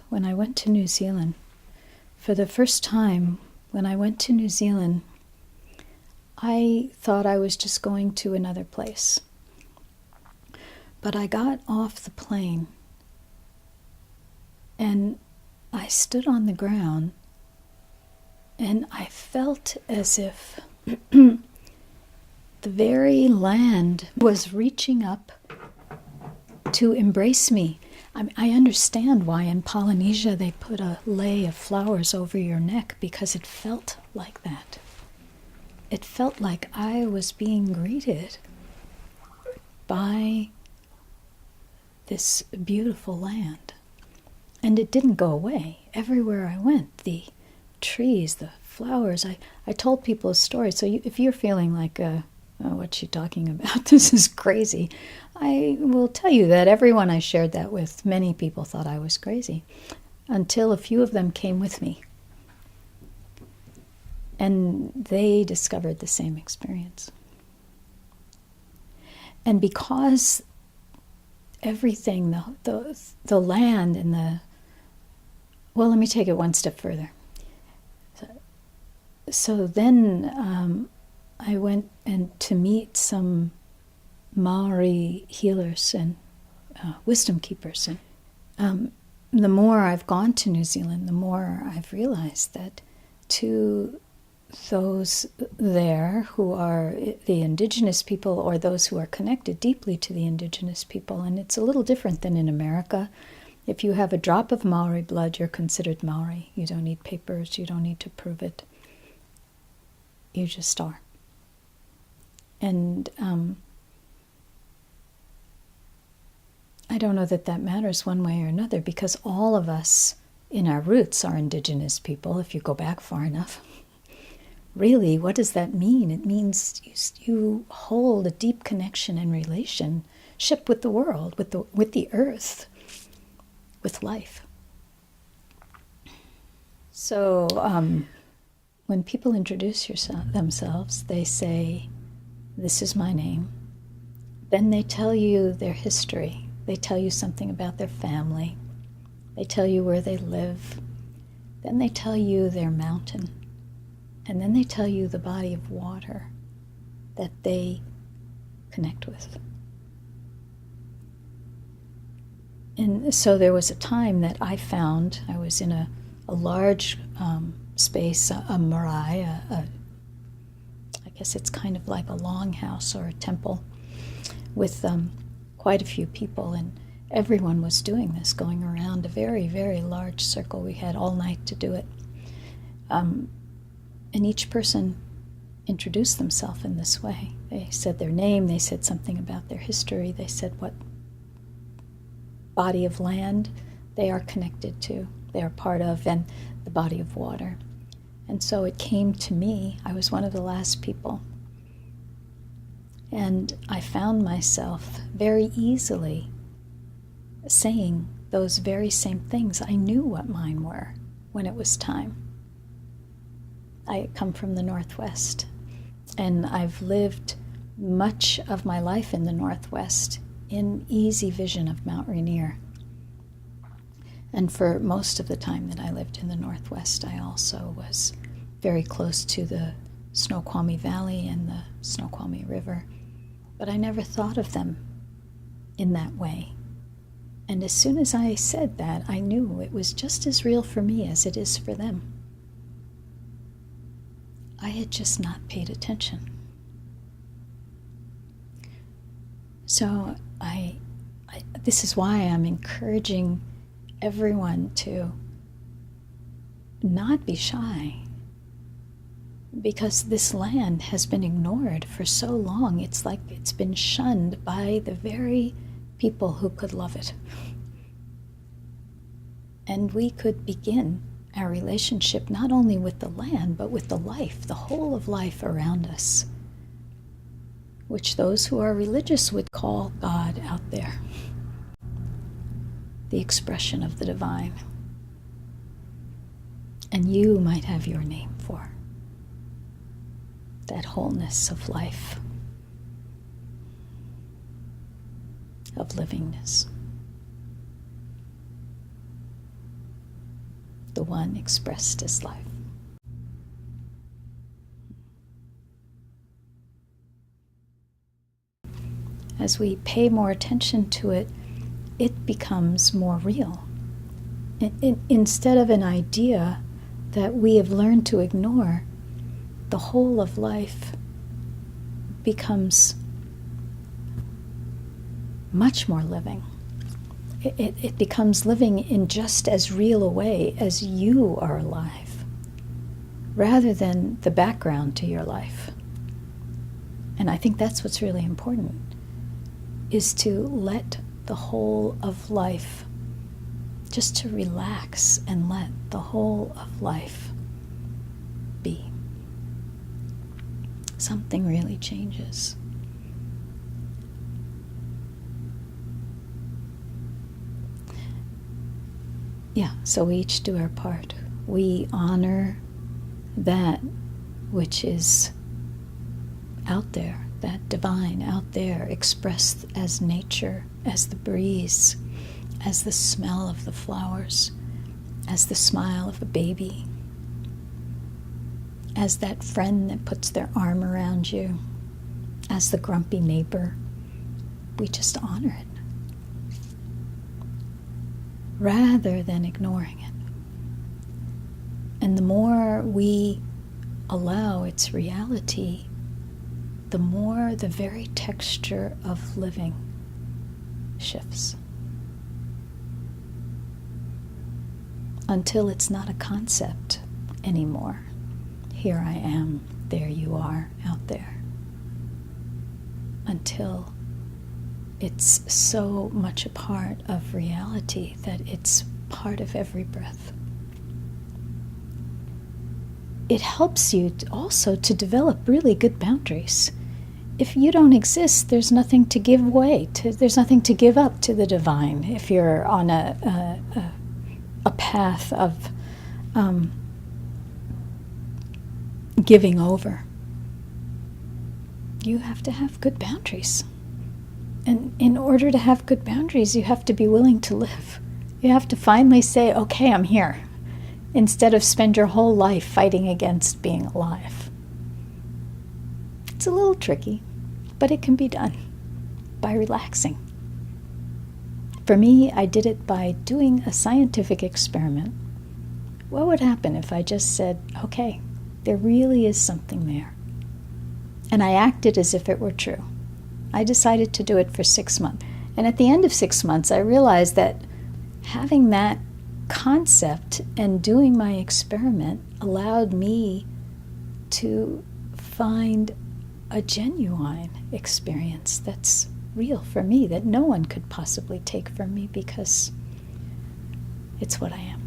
when I went to New Zealand. For the first time, when I went to New Zealand, I thought I was just going to another place. But I got off the plane and I stood on the ground and I felt as if the very land was reaching up to embrace me. I understand why in Polynesia they put a lei of flowers over your neck, because it felt like that. It felt like I was being greeted by this beautiful land. And it didn't go away. Everywhere I went, the trees, the flowers, I told people a story. So if you're feeling like, what's she talking about? This is crazy. I will tell you that everyone I shared that with, many people thought I was crazy, until a few of them came with me. And they discovered the same experience. And because everything, the land and well, let me take it one step further. So then I went to meet some Maori healers and wisdom keepers. And the more I've gone to New Zealand, the more I've realized that to those there who are the indigenous people, or those who are connected deeply to the indigenous people, and it's a little different than in America. If you have a drop of Maori blood, you're considered Maori. You don't need papers, you don't need to prove it. You just are. And I don't know that matters one way or another, because all of us in our roots are indigenous people, if you go back far enough. Really, what does that mean? It means you hold a deep connection and relationship with the world, with the earth, with life. So when people introduce themselves, they say, "This is my name." Then they tell you their history. They tell you something about their family. They tell you where they live. Then they tell you their mountain. And then they tell you the body of water that they connect with. And so there was a time that I found, I was in a large space, a marae, I guess it's kind of like a longhouse or a temple, with quite a few people, and everyone was doing this, going around a very, very large circle. We had all night to do it. And each person introduced themselves in this way. They said their name, they said something about their history, they said what body of land they are connected to, they are part of, and the body of water. And so it came to me. I was one of the last people. And I found myself very easily saying those very same things. I knew what mine were when it was time. I come from the Northwest, and I've lived much of my life in the Northwest in easy vision of Mount Rainier. And for most of the time that I lived in the Northwest, I also was very close to the Snoqualmie Valley and the Snoqualmie River. But I never thought of them in that way. And as soon as I said that, I knew it was just as real for me as it is for them. I had just not paid attention. So this is why I'm encouraging everyone to not be shy, because this land has been ignored for so long. It's like it's been shunned by the very people who could love it. And we could begin our relationship not only with the land, but with the life, the whole of life around us, which those who are religious would call God out there, the expression of the divine. And you might have your name for that wholeness of life, of livingness. the one expressed as life. As we pay more attention to it, it becomes more real. Instead of an idea that we have learned to ignore, the whole of life becomes much more living. It becomes living in just as real a way as you are alive, rather than the background to your life. And I think that's what's really important, is to let the whole of life, just to relax and let the whole of life be. Something really changes. Yeah, so we each do our part. We honor that which is out there, that divine out there, expressed as nature, as the breeze, as the smell of the flowers, as the smile of a baby, as that friend that puts their arm around you, as the grumpy neighbor. We just honor it, rather than ignoring it. And the more we allow its reality, the more the very texture of living shifts. Until it's not a concept anymore. Here I am, there you are, out there. Until it's so much a part of reality that it's part of every breath. It helps you also to develop really good boundaries. If you don't exist, there's nothing to give away, there's nothing to give up to the divine. If you're on a path of giving over, you have to have good boundaries. And in order to have good boundaries, you have to be willing to live. You have to finally say, okay, I'm here, instead of spend your whole life fighting against being alive. It's a little tricky, but it can be done by relaxing. For me, I did it by doing a scientific experiment. What would happen if I just said, okay, there really is something there? And I acted as if it were true. I decided to do it for 6 months. And at the end of 6 months, I realized that having that concept and doing my experiment allowed me to find a genuine experience that's real for me, that no one could possibly take from me, because it's what I am.